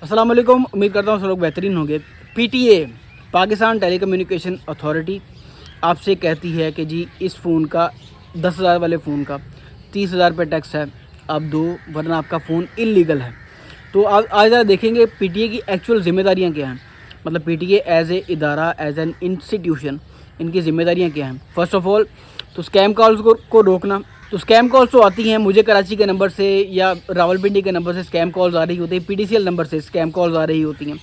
अस्सलाम वालेकुम। उम्मीद करता हूँ सब लोग बेहतरीन होंगे। पीटीए पाकिस्तान टेलीकम्युनिकेशन अथॉरिटी आपसे कहती है कि जी इस फ़ोन का 10,000 वाले फ़ोन का 30,000 रुपये टैक्स है, आप दो, वरना आपका फ़ोन इल्लीगल है। तो आज ज़रा देखेंगे पीटीए की एक्चुअल ज़िम्मेदारियाँ क्या हैं। मतलब पीटीए एज़ ए इदारा, एज़ एन इंस्टीट्यूशन, इनकी ज़िम्मेदारियाँ क्या हैं। फ़र्स्ट ऑफ़ ऑल तो स्कैम कॉल्स को रोकना। तो स्कैम कॉल्स तो आती हैं, मुझे कराची के नंबर से या रावलपिंडी के नंबर से स्कैम कॉल्स आ रही होती हैं, पीटीसीएल नंबर से स्कैम कॉल्स आ रही होती हैं।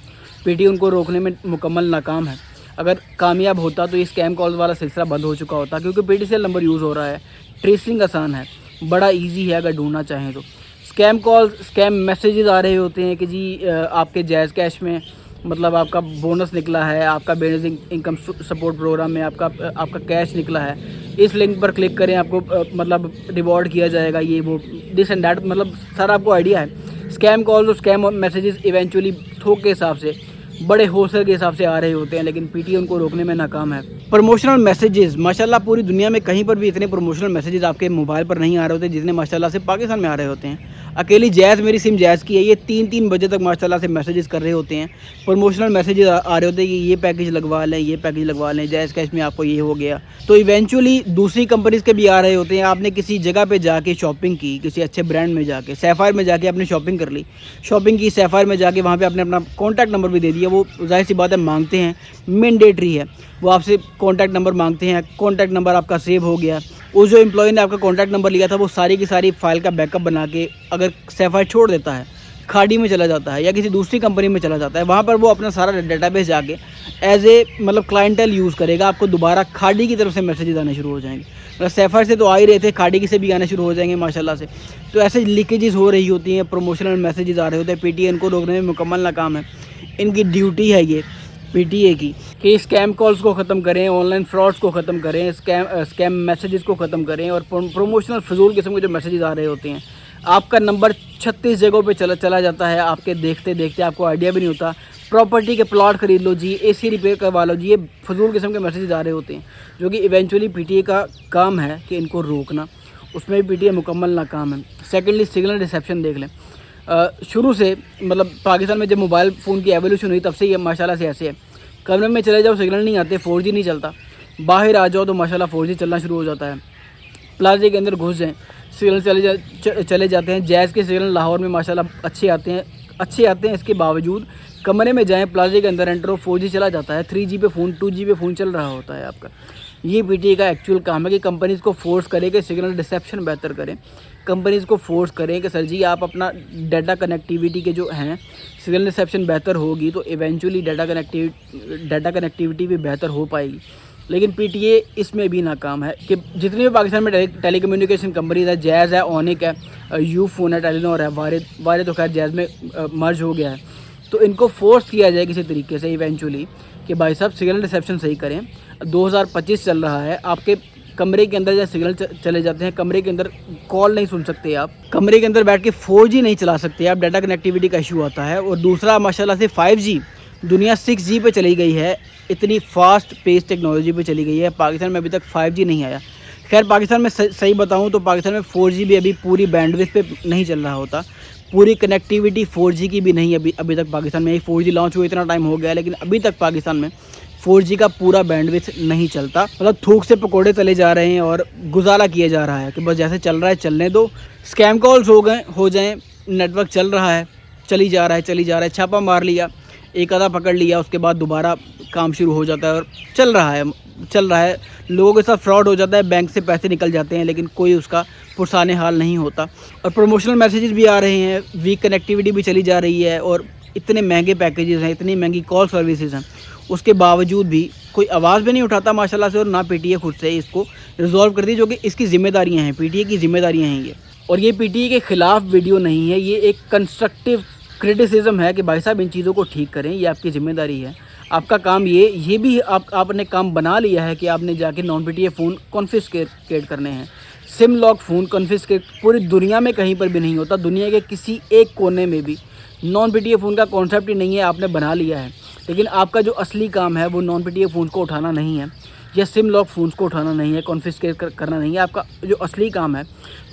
पीटीए उनको रोकने में मुकम्मल नाकाम है। अगर कामयाब होता तो ये स्कैम कॉल्स वाला सिलसिला बंद हो चुका होता, क्योंकि पीटीसीएल नंबर यूज़ हो रहा है, ट्रेसिंग आसान है, बड़ा ईजी है अगर ढूंढना चाहें तो। स्कैम कॉल्स, स्कैम मैसेजेस आ रहे होते हैं कि जी आपके जायज़ कैश में मतलब आपका बोनस निकला है, आपका बेसिक इनकम सपोर्ट प्रोग्राम में आपका कैश निकला है, इस लिंक पर क्लिक करें, आपको मतलब रिवॉर्ड किया जाएगा, ये वो दिस एंड दैट, मतलब सारा आपको आइडिया है। स्कैम कॉल्स और स्कैम मैसेजेस इवेंचुअली थोक के हिसाब से, बड़े हौसले के हिसाब से आ रहे होते हैं, लेकिन पीटीए उनको रोकने में नाकाम है। प्रमोशनल मैसेजेस, माशाल्लाह पूरी दुनिया में कहीं पर भी इतने प्रमोशनल मैसेजेस आपके मोबाइल पर नहीं आ रहे होते जितने माशाल्लाह से पाकिस्तान में आ रहे होते हैं। अकेली जैज़, मेरी सिम जैज़ की है, ये 3-3 बजे तक माशाल्लाह से मैसेजेस कर रहे होते हैं। प्रमोशनल मैसेजेस आ रहे होते हैं कि ये पैकेज लगवा लें, ये पैकेज लगवा लें, जैज़ कैश में आपको ये हो गया। तो इवेंचुअली दूसरी कंपनीज़ के भी आ रहे होते हैं। आपने किसी जगह पे जाके शॉपिंग की, किसी अच्छे ब्रांड में जाके, सैफायर में जाके आपने शॉपिंग कर ली, शॉपिंग की सैफायर में जाके, वहाँ पे आपने अपना कॉन्टैक्ट नंबर भी दे दिया। वो ज़ाहिर सी बात है मांगते हैं, मैंडेटरी है, वो आपसे कॉन्टैक्ट नंबर मांगते हैं। कॉन्टैक्ट नंबर आपका सेव हो गया, उस जो एम्प्लॉय ने आपका कॉन्टैक्ट नंबर लिया था वो सारी की सारी फाइल का बैकअप बना के अगर सैफायर छोड़ देता है, खाड़ी में चला जाता है या किसी दूसरी कंपनी में चला जाता है, वहाँ पर वो अपना सारा डेटाबेस जाके एज ए मतलब क्लाइंटल यूज़ करेगा। आपको दोबारा खाड़ी की तरफ से मैसेजेस आने शुरू हो जाएंगे। मतलब सैफायर से तो आ ही रहे थे, खाड़ी की से भी आने शुरू हो जाएंगे माशाल्लाह से। तो ऐसे लीकेजेस हो रही होती हैं, प्रमोशनल मैसेजेस आ रहे होते हैं। पीटीए इनको रोकने में मुकम्मल नाकाम है। इनकी ड्यूटी है ये पीटीए की कि स्कैम कॉल्स को ख़त्म करें, ऑनलाइन फ्रॉड्स को ख़त्म करें, स्कैम मैसेजेस को ख़त्म करें, और प्रमोशनल फजूल किस्म के जो मैसेजेस आ रहे होते हैं। आपका नंबर 36 जगहों पे चला जाता है, आपके देखते देखते आपको आइडिया भी नहीं होता। प्रॉपर्टी के प्लॉट खरीद लो जी, एसी रिपेयर करवा लो जी, ये फजूल किस्म के मैसेजेस आ रहे होते हैं, जो कि इवेंचुअली पीटीए का काम है कि इनको रोकना। उसमें भी पीटीए मुकम्मल नाकाम है। सेकेंडली सिग्नल रिसेप्शन देख लें। शुरू से मतलब पाकिस्तान में जब मोबाइल फ़ोन की एवोल्यूशन हुई तब से ये माशाल्लाह से ऐसे है। कमरे में चले जाओ सिग्नल नहीं आते, 4G नहीं चलता। बाहर आ जाओ तो माशाल्लाह 4G चलना शुरू हो जाता है। प्लाजे के अंदर घुस जाएँ, सिग्नल चले जाते हैं। जैज़ के सिग्नल लाहौर में माशाल्लाह अच्छे आते हैं। इसके बावजूद कमरे में जाएँ, प्लाजे के अंदर एंटर हो, 4G चला जाता है, 3G पे फ़ोन, 2G पे फ़ोन चल रहा होता है आपका। ये पीटीए का एक्चुअल काम है कि कंपनीज़ को फोर्स करें कि सिग्नल रिसेप्शन बेहतर करें। कंपनीज़ को फोर्स करें कि सर जी आप अपना डाटा कनेक्टिविटी के जो हैं, सिग्नल रिसेप्शन बेहतर होगी तो इवेंचुअली डाटा कनेक्टिविटी भी बेहतर हो पाएगी। लेकिन पीटीए इसमें भी नाकाम है कि जितनी भी पाकिस्तान में टेलीकम्युनिकेशन कंपनीज है, जैज़ है, ओनिक है, यूफोन है, टेलीनॉर है, वारिद तो खैर जैज़ में मर्ज हो गया है। तो इनको फोर्स किया जाए किसी तरीके से इवेंचुअली कि भाई साहब सिग्नल रिसेप्शन सही करें। 2025 चल रहा है, आपके कमरे के अंदर जब सिग्नल चले जाते हैं, कमरे के अंदर कॉल नहीं सुन सकते आप, कमरे के अंदर बैठ के 4G नहीं चला सकते आप, डाटा कनेक्टिविटी का इशू आता है। और दूसरा माशाल्लाह से 5G, दुनिया 6G पे चली गई है, इतनी फास्ट पेस टेक्नोलॉजी पे चली गई है। पाकिस्तान में अभी तक 5G नहीं आया। खैर पाकिस्तान में सही बताऊँ तो पाकिस्तान में 4G भी अभी पूरी बैंडविड्थ पे नहीं चल रहा होता, पूरी कनेक्टिविटी 4G की भी नहीं अभी तक पाकिस्तान में। 4G लॉन्च हुए इतना टाइम हो गया, लेकिन अभी तक पाकिस्तान में 4G का पूरा बैंडविड्थ नहीं चलता। मतलब थूक से पकोड़े तले जा रहे हैं और गुजारा किया जा रहा है कि बस जैसे चल रहा है चलने दो। स्कैम कॉल्स हो जाएं, नेटवर्क चल रहा है, चली जा रहा है, छापा मार लिया, एक आधा पकड़ लिया, उसके बाद दोबारा काम शुरू हो जाता है और चल रहा है। लोगों के साथ फ्रॉड हो जाता है, बैंक से पैसे निकल जाते हैं, लेकिन कोई उसका पुरसाने हाल नहीं होता। और प्रमोशनल मैसेजेस भी आ रहे हैं, वीक कनेक्टिविटी भी चली जा रही है, और इतने महंगे पैकेजेस हैं, इतनी महंगी कॉल सर्विसेज हैं, उसके बावजूद भी कोई आवाज़ भी नहीं उठाता माशाल्लाह से, और ना पीटीए खुद से इसको रिजॉल्व करती है, जो कि इसकी ज़िम्मेदारियाँ हैं, पीटीए की ज़िम्मेदारियाँ हैं ये। और ये पीटीए के ख़िलाफ़ वीडियो नहीं है, ये एक कंस्ट्रक्टिव क्रिटिसिज्म है कि भाई साहब इन चीज़ों को ठीक करें, ये आपकी ज़िम्मेदारी है। आपका काम ये भी आपने काम बना लिया है कि आपने जाके नॉन पीटीए फ़ोन कॉन्फिस्केट करने हैं। सिम लॉक फ़ोन कॉन्फिस्केट पूरी दुनिया में कहीं पर भी नहीं होता, दुनिया के किसी एक कोने में भी नॉन पीटीए फ़ोन का कॉन्सेप्ट ही नहीं है, आपने बना लिया है। लेकिन आपका जो असली काम है वो नॉन पीटीए फ़ोन को उठाना नहीं है। या सिम लॉक फ़ोन्स को उठाना नहीं है, कॉन्फिस्केट करना नहीं है। आपका जो असली काम है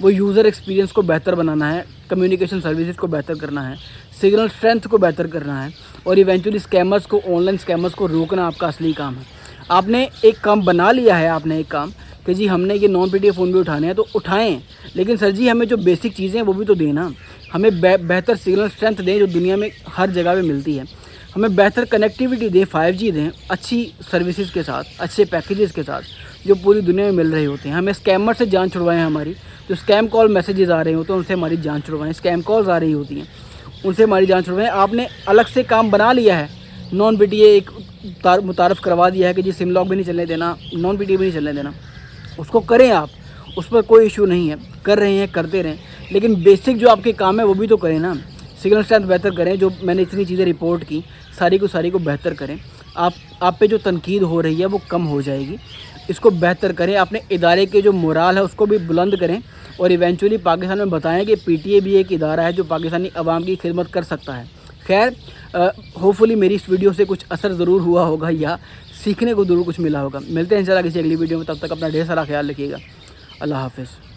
वो यूज़र एक्सपीरियंस को बेहतर बनाना है, कम्युनिकेशन सर्विसेज को बेहतर करना है, सिग्नल स्ट्रेंथ को बेहतर करना है और इवेंचुअली स्कैमर्स को, ऑनलाइन स्कैमर्स को रोकना आपका असली काम है। आपने एक काम बना लिया है, आपने एक काम कि जी हमने ये नॉन पीटीए फ़ोन भी उठाने हैं तो उठाएं, लेकिन सर जी हमें जो बेसिक चीज़ें हैं वो भी तो देना। हमें बेहतर सिग्नल स्ट्रेंथ दें जो दुनिया में हर जगह पे मिलती है। हमें बेहतर कनेक्टिविटी दें, 5G दें, अच्छी सर्विसेज के साथ, अच्छे पैकेजेस के साथ जो पूरी दुनिया में मिल रहे होते हैं। हमें स्कैमर से जान छुड़वाएं, हमारी जो स्कैम कॉल मैसेजेस आ रहे होते हैं उनसे हमारी जान छुड़वाएं, स्कैम कॉल्स आ रही होती हैं उनसे हमारी जान छुड़वाएं। आपने अलग से काम बना लिया है, नॉन पीटीए एक मुतारफ़ करवा दिया है कि जी सिम लॉक भी नहीं चलने देना, नॉन पीटीए भी नहीं चलने देना, उसको करें आप, उस पर कोई इशू नहीं है। कर रहे हैं, करते रहें, लेकिन बेसिक जो आपके काम है वो भी तो करें ना। सिग्नल स्ट्रेंथ बेहतर करें, जो मैंने इतनी चीज़ें रिपोर्ट की सारी को बेहतर करें। आप पे जो तनकीद हो रही है वो कम हो जाएगी, इसको बेहतर करें। अपने इदारे के जो मोराल है उसको भी बुलंद करें और इवेंचुअली पाकिस्तान में बताएं कि पीटीए भी एक इदारा है जो पाकिस्तानी अवाम की खिदमत कर सकता है। खैर, होपफुली मेरी इस वीडियो से कुछ असर ज़रूर हुआ होगा या सीखने को ज़रूर कुछ मिला होगा। मिलते हैं इंशाल्लाह किसी अगली वीडियो में, तब तक अपना ढेर सारा ख्याल रखिएगा। अल्लाह हाफ़िज़।